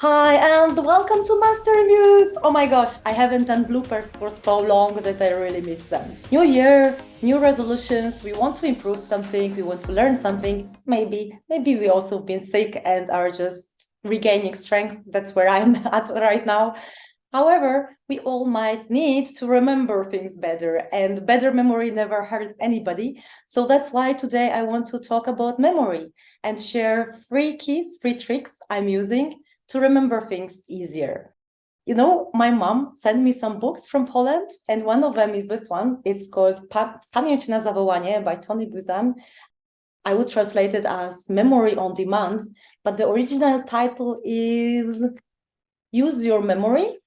Hi, and welcome to Master News. Oh my gosh, I haven't done bloopers for so long that I really miss them. New year, new resolutions. We want to improve something, we want to learn something. Maybe we also have been sick and are just regaining strength. That's where I'm at right now. However, we all might need to remember things better, and better memory never hurt anybody. So that's why today I want to talk about memory and share three keys, three tricks I'm using to remember things easier. You know, my mom sent me some books from Poland, and one of them is this one. It's called Pamięć na zawołanie by Tony Buzan. I would translate it as Memory on Demand, but the original title is Use Your Memory.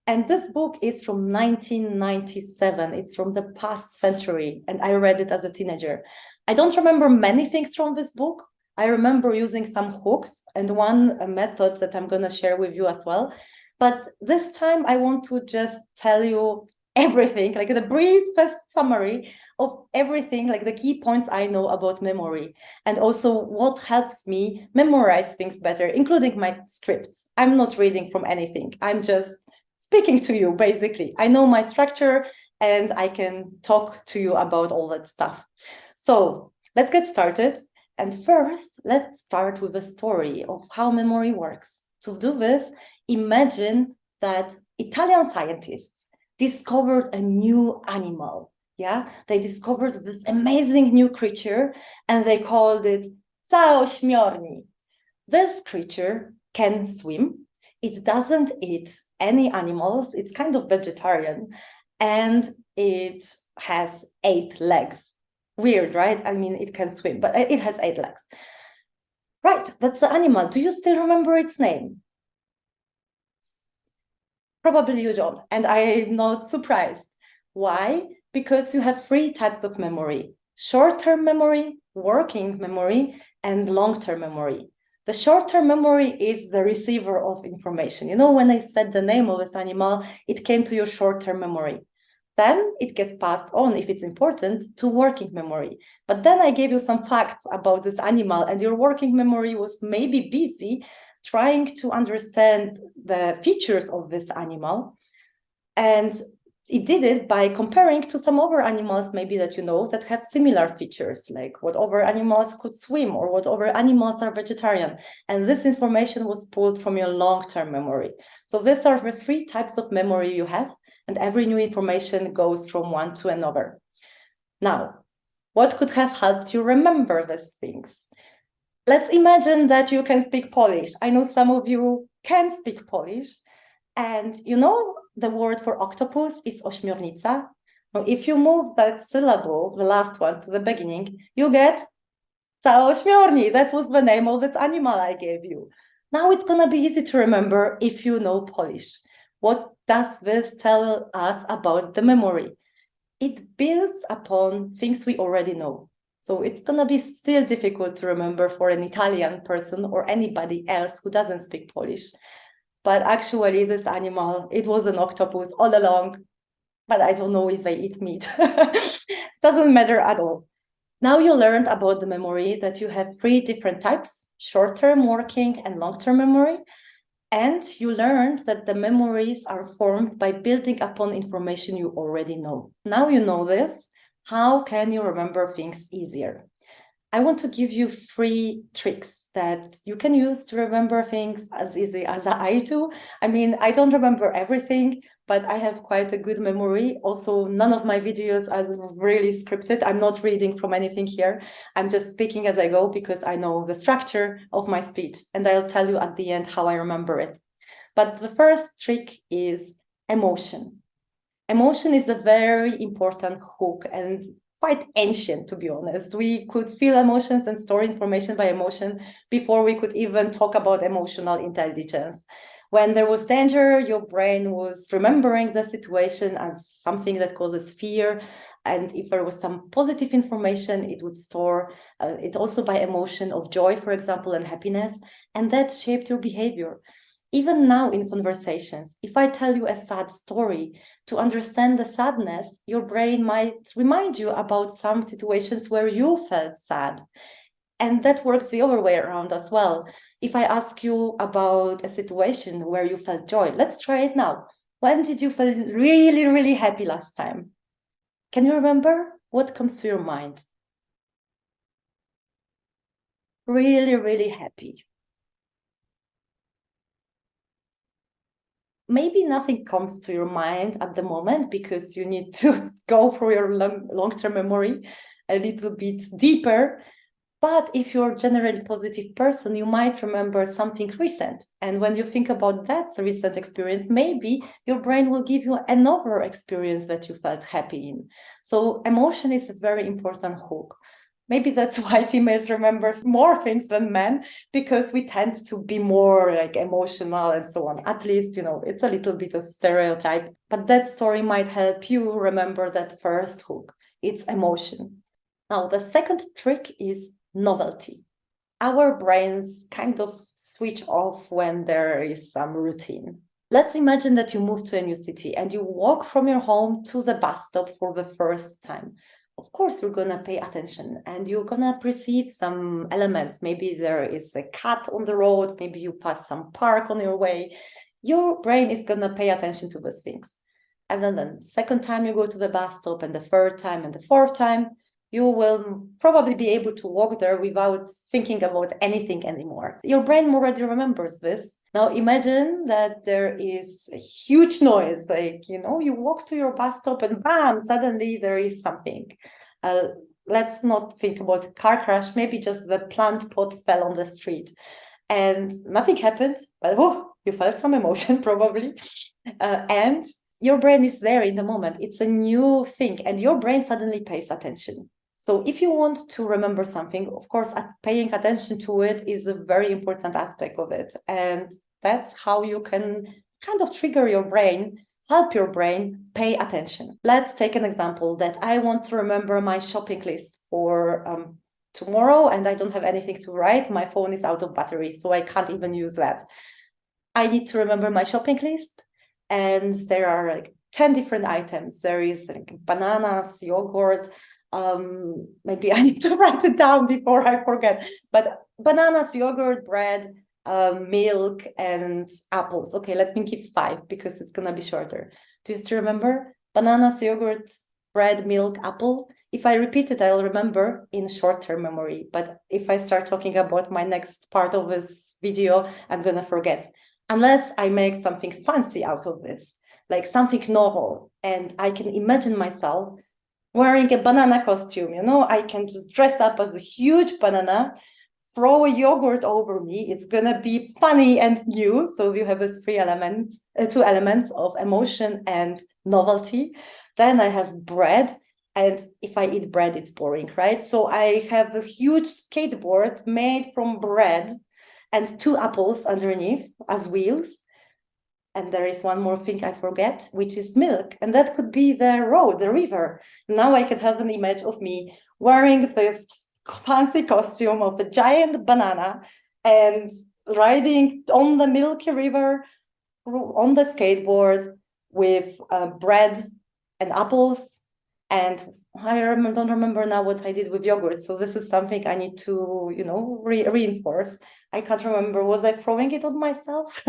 And this book is from 1997. It's from the past century, and I read it as a teenager. I don't remember many things from this book. I remember using some hooks and one method that I'm going to share with you as well. But this time I want to just tell you everything, like the briefest summary of everything, like the key points I know about memory, and also what helps me memorize things better, including my scripts. I'm not reading from anything. I'm just speaking to you, basically. I know my structure and I can talk to you about all that stuff. So let's get started. And first, let's start with a story of how memory works. To do this, imagine that Italian scientists discovered a new animal. Yeah, they discovered this amazing new creature and they called it Caośmiorni. This creature can swim. It doesn't eat any animals. It's kind of vegetarian, and it has 8 legs. Weird, right? I mean, it can swim, but it has 8 legs. Right, that's the animal. Do you still remember its name? Probably you don't, and I'm not surprised. Why? Because you have 3 types of memory: short-term memory, working memory, and long-term memory. The short-term memory is the receiver of information. You know, when I said the name of this animal, it came to your short-term memory. Then it gets passed on, if it's important, to working memory. But then I gave you some facts about this animal, and your working memory was maybe busy trying to understand the features of this animal. And it did it by comparing to some other animals, maybe that you know, that have similar features, like what other animals could swim or what other animals are vegetarian. And this information was pulled from your long-term memory. So these are the 3 types of memory you have, and every new information goes from one to another. Now, what could have helped you remember these things? Let's imagine that you can speak Polish. I know some of you can speak Polish, and you know the word for octopus is ośmiornica. Now, if you move that syllable, the last one, to the beginning, you get całośmiorni. That was the name of that animal I gave you. Now it's gonna be easy to remember if you know Polish. What does this tell us about the memory? It builds upon things we already know. So it's gonna be still difficult to remember for an Italian person or anybody else who doesn't speak Polish. But actually this animal, it was an octopus all along, but I don't know if they eat meat. Doesn't matter at all. Now you learned about the memory, that you have 3 different types: short-term, working, and long-term memory. And you learned that the memories are formed by building upon information you already know. Now you know this. How can you remember things easier? I want to give you 3 tricks that you can use to remember things as easy as I do. I mean, I don't remember everything, but I have quite a good memory. Also, none of my videos are really scripted. I'm not reading from anything here. I'm just speaking as I go because I know the structure of my speech, and I'll tell you at the end how I remember it. But the first trick is emotion. Emotion is a very important hook and quite ancient, to be honest. We could feel emotions and store information by emotion before we could even talk about emotional intelligence. When there was danger, your brain was remembering the situation as something that causes fear. And if there was some positive information, it would store it also by emotion of joy, for example, and happiness. And that shaped your behavior. Even now in conversations, if I tell you a sad story, to understand the sadness, your brain might remind you about some situations where you felt sad. And that works the other way around as well. If I ask you about a situation where you felt joy, let's try it now. When did you feel really, really happy last time? Can you remember? What comes to your mind? Really, really happy. Maybe nothing comes to your mind at the moment because you need to go through your long-term memory a little bit deeper. But if you're a generally positive person, you might remember something recent. And when you think about that recent experience, maybe your brain will give you another experience that you felt happy in. So emotion is a very important hook. Maybe that's why females remember more things than men, because we tend to be more like emotional and so on. At least, it's a little bit of stereotype, but that story might help you remember that first hook. It's emotion. Now, the second trick is novelty. Our brains kind of switch off when there is some routine. Let's imagine that you move to a new city and you walk from your home to the bus stop for the first time. Of course, you're going to pay attention and you're going to perceive some elements. Maybe there is a cat on the road, maybe you pass some park on your way. Your brain is going to pay attention to those things. And then the second time you go to the bus stop, and the third time and the fourth time, you will probably be able to walk there without thinking about anything anymore. Your brain already remembers this. Now imagine that there is a huge noise, like, you walk to your bus stop and bam, suddenly there is something. Let's not think about a car crash, maybe just the plant pot fell on the street and nothing happened, but you felt some emotion probably. And your brain is there in the moment. It's a new thing and your brain suddenly pays attention. So if you want to remember something, of course, paying attention to it is a very important aspect of it. And that's how you can kind of trigger your brain, help your brain pay attention. Let's take an example that I want to remember my shopping list for tomorrow and I don't have anything to write. My phone is out of battery, so I can't even use that. I need to remember my shopping list. And there are like 10 different items. There is like bananas, yogurt. Maybe I need to write it down before I forget. But bananas, yogurt, bread, milk, and apples. Okay, let me keep 5 because it's gonna be shorter. Do you still remember? Bananas, yogurt, bread, milk, apple. If I repeat it, I'll remember in short-term memory. But if I start talking about my next part of this video, I'm gonna forget. Unless I make something fancy out of this, like something novel, and I can imagine myself wearing a banana costume, I can just dress up as a huge banana, throw a yogurt over me. It's gonna be funny and new. So you have these 2 elements of emotion and novelty. Then I have bread. And if I eat bread, it's boring, right? So I have a huge skateboard made from bread and 2 apples underneath as wheels. And there is one more thing I forget, which is milk. And that could be the road, the river. Now I can have an image of me wearing this fancy costume of a giant banana and riding on the milky river on the skateboard with bread and apples. And I don't remember now what I did with yogurt. So this is something I need to, reinforce. I can't remember. Was I throwing it on myself?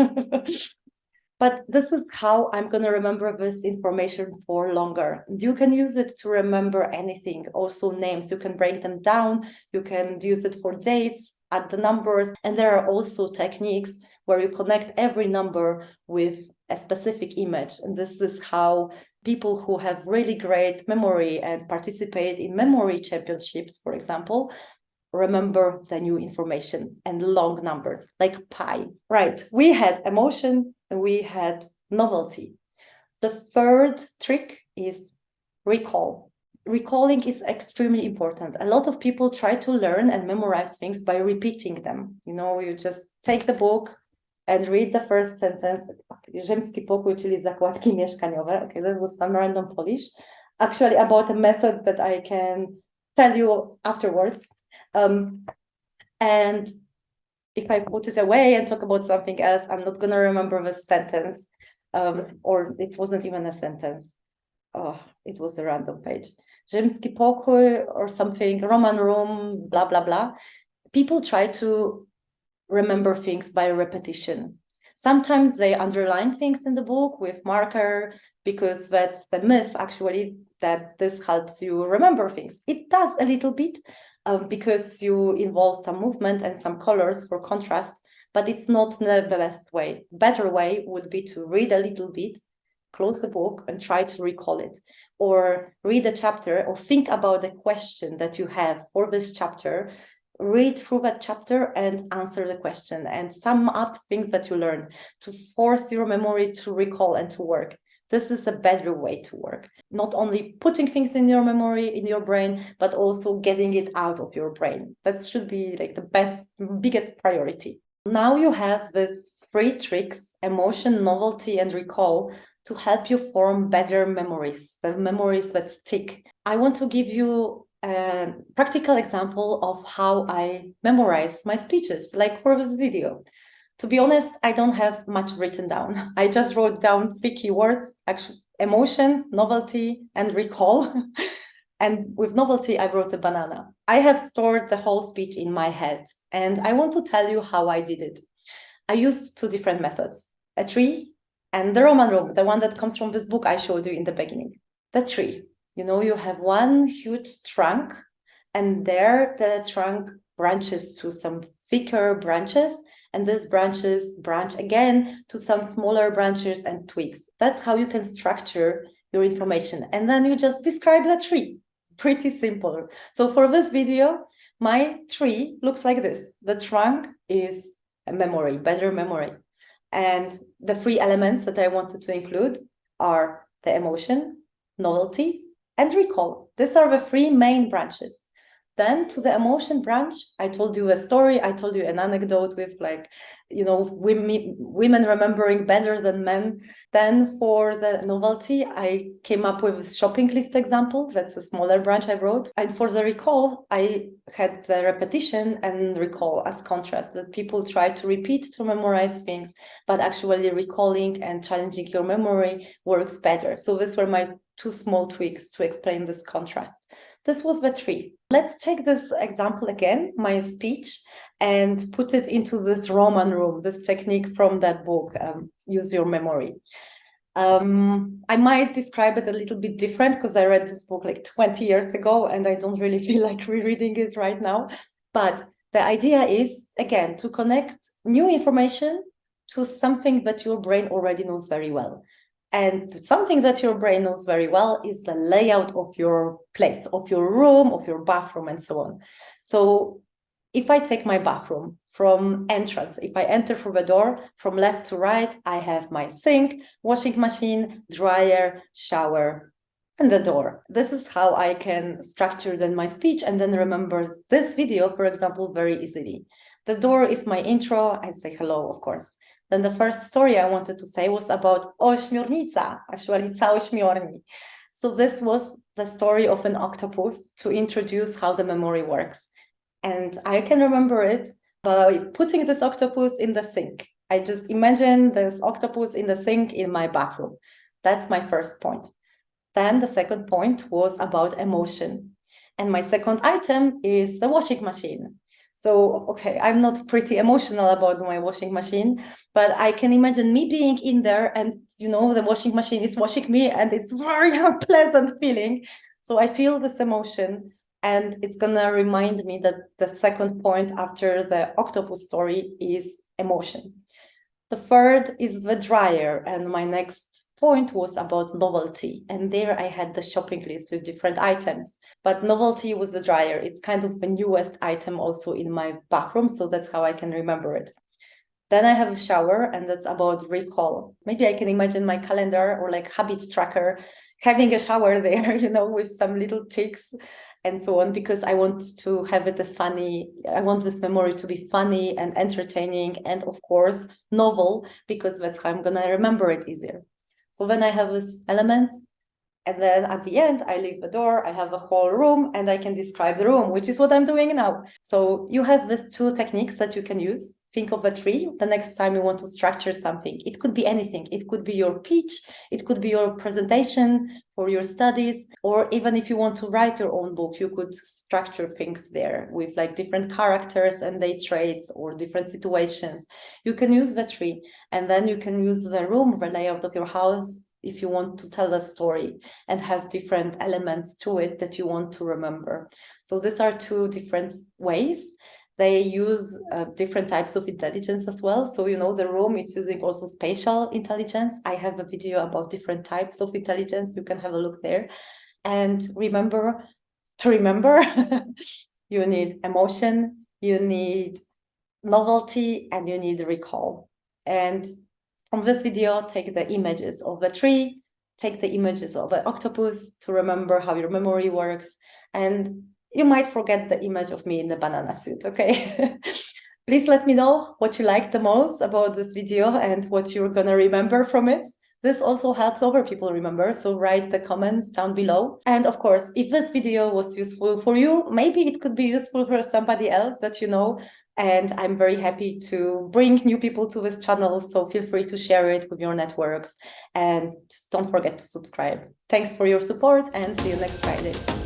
But this is how I'm going to remember this information for longer. You can use it to remember anything, also names. You can break them down. You can use it for dates, add the numbers. And there are also techniques where you connect every number with a specific image. And this is how people who have really great memory and participate in memory championships, for example, remember the new information and long numbers, like pi. Right, we had emotion and we had novelty. The third trick is recall. Recalling is extremely important. A lot of people try to learn and memorize things by repeating them. You just take the book and read the first sentence. Ziemski pokój, czyli zakładki mieszkaniowe. Okay, that was some random Polish. Actually, about a method that I can tell you afterwards. And if I put it away and talk about something else, I'm not going to remember the sentence, or it wasn't even a sentence. Oh, it was a random page. Rzymski pokój or something, Roman room, blah, blah, blah. People try to remember things by repetition. Sometimes they underline things in the book with marker because that's the myth, actually, that this helps you remember things. It does a little bit because you involve some movement and some colors for contrast, but it's not the best way. Better way would be to read a little bit, close the book and try to recall it, or read a chapter or think about the question that you have for this chapter, read through that chapter and answer the question and sum up things that you learned to force your memory to recall and to work. This is a better way to work. Not only putting things in your memory, in your brain, but also getting it out of your brain. That should be like the biggest priority. Now you have these 3 tricks: emotion, novelty, and recall, to help you form better memories, the memories that stick. I want to give you a practical example of how I memorize my speeches, like for this video. To be honest, I don't have much written down. I just wrote down 3 keywords, actually: emotions, novelty, and recall. And with novelty, I wrote a banana. I have stored the whole speech in my head, and I want to tell you how I did it. I used 2 different methods: a tree and the Roman room, the one that comes from this book I showed you in the beginning. The tree, you have one huge trunk, and there the trunk branches to some thicker branches, and these branches branch again to some smaller branches and twigs. That's how you can structure your information. And then you just describe the tree. Pretty simple. So for this video, my tree looks like this. The trunk is a memory, better memory. And the 3 elements that I wanted to include are the emotion, novelty, and recall. These are the 3 main branches. Then to the emotion branch, I told you a story. I told you an anecdote with women remembering better than men. Then for the novelty, I came up with a shopping list example. That's a smaller branch I wrote. And for the recall, I had the repetition and recall as contrast, that people try to repeat to memorize things, but actually recalling and challenging your memory works better. So these were my 2 small tweaks to explain this contrast. This was the tree. Let's take this example again, my speech, and put it into this Roman room, this technique from that book, Use Your Memory. I might describe it a little bit different because I read this book like 20 years ago and I don't really feel like rereading it right now. But the idea is, again, to connect new information to something that your brain already knows very well. And something that your brain knows very well is the layout of your place, of your room, of your bathroom, and so on. So if I take my bathroom from entrance, if I enter through the door, from left to right, I have my sink, washing machine, dryer, shower, and the door. This is how I can structure then my speech and then remember this video, for example, very easily. The door is my intro. I say hello, of course. Then the first story I wanted to say was about ośmiornica, actually cały śmiorni. So this was the story of an octopus to introduce how the memory works. And I can remember it by putting this octopus in the sink. I just imagine this octopus in the sink in my bathroom. That's my first point. Then the second point was about emotion. And my second item is the washing machine. So, okay, I'm not pretty emotional about my washing machine, but I can imagine me being in there and, the washing machine is washing me and it's very unpleasant feeling. So I feel this emotion and it's gonna remind me that the second point after the octopus story is emotion. The third is the dryer, and my next point was about novelty. And there I had the shopping list with different items, but novelty was the dryer. It's kind of the newest item also in my bathroom, so that's how I can remember it. Then I have a shower, and that's about recall. Maybe I can imagine my calendar or like habit tracker having a shower there, with some little ticks and so on, because I want to have it I want this memory to be funny and entertaining and of course novel, because that's how I'm gonna remember it easier. So then I have these elements, and then at the end, I leave the door, I have a whole room, and I can describe the room, which is what I'm doing now. So you have these 2 techniques that you can use. think of a tree the next time you want to structure something. It could be anything. It could be your pitch, it could be your presentation for your studies, or even if you want to write your own book, you could structure things there with like different characters and their traits or different situations. You can use the tree, and then you can use the room, the layout of your house, if you want to tell a story and have different elements to it that you want to remember. So these are two different ways. They use different types of intelligence as well. So, you know, the room is using also spatial intelligence. I have a video about different types of intelligence. You can have a look there. And remember, you need emotion, you need novelty, and you need recall. And from this video, take the images of the tree, take the images of an octopus to remember how your memory works. And you might forget the image of me in the banana suit, okay? Please let me know what you liked the most about this video and what you're gonna remember from it. This also helps other people remember, so write the comments down below. And of course, if this video was useful for you, maybe it could be useful for somebody else that you know. And I'm very happy to bring new people to this channel, so feel free to share it with your networks. And don't forget to subscribe. Thanks for your support, and see you next Friday.